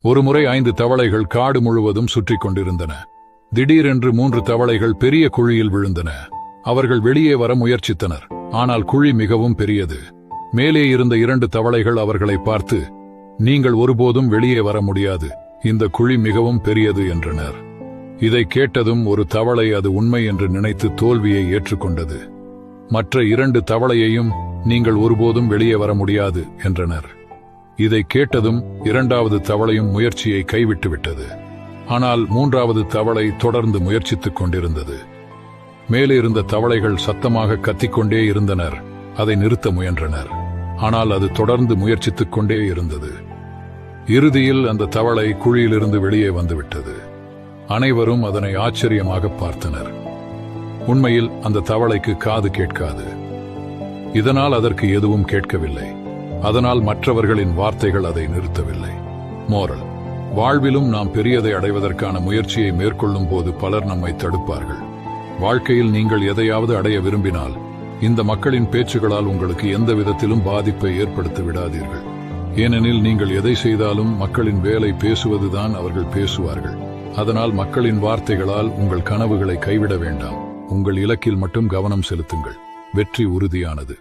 ஒருமுறை 5 தவளைகள் காடு முழுவதும் சுற்றிக் கொண்டிருந்தன. திடீரென்று 3 தவளைகள் பெரிய குழியில் விழுந்தன. அவர்கள் வெளியே வர முயற்சித்தனர். ஆனால் குழி மிகவும் பெரியது. மேலே இருந்த 2 தவளைகள் அவர்களை பார்த்து, நீங்கள் ஒருபோதும் வெளியே வர முடியாது, இந்த குழி மிகவும் பெரியது என்றனர். இதை கேட்டதும் ஒரு தவளை அது உண்மை என்று நினைத்து தோல்வியை ஏற்றுக்கொண்டது. மற்ற 2 தவளையையும் நீங்கள் ஒருபோதும் வெளியே வர முடியாது என்றனர். இதை கேட்டதும் 2வது தவளையும் முயற்சியை கைவிட்டுவிட்டது. ஆனால் 3வது தவளை தொடர்ந்து முயற்சித்துக் கொண்டிருந்தது. மேலே இருந்த தவளைகள் சத்தமாக கத்திக்கொண்டே இருந்தனர். அதை நிறுத்த முயன்றனர். ஆனால் அது தொடர்ந்து முயற்சித்துக் கொண்டே இருந்தது. இறுதியில் அந்த தவளை குழியிலிருந்து வெளியே வந்துவிட்டது. அனைவரும் அதனை ஆச்சரியமாக பார்த்தனர். உண்மையில் அந்த தவளைக்கு காது கேட்காது. இதனால் அதற்கு எதுவும் கேட்கவில்லை. அதனால் மற்றவர்களின் வார்த்தைகள் அதை நிறுத்தவில்லை. மோரல்: வாழ்விலும் நாம் பெரியதை அடைவதற்கான முயற்சியை மேற்கொள்ளும் போது பலர் நம்மை தடுப்பார்கள். வாழ்க்கையில் நீங்கள் எதையாவது அடைய விரும்பினால் இந்த மக்களின் பேச்சுகளால் உங்களுக்கு எந்த விதத்திலும் பாதிப்பை ஏற்படுத்த விடாதீர்கள். ஏனெனில் நீங்கள் எதை செய்தாலும் மக்களின் வேலை பேசுவதுதான். அவர்கள் பேசுவார்கள். அதனால் மக்களின் வார்த்தைகளால் உங்கள் கனவுகளை கைவிட வேண்டாம். உங்கள் இலக்கில் மட்டும் கவனம் செலுத்துங்கள். வெற்றி உறுதியானது.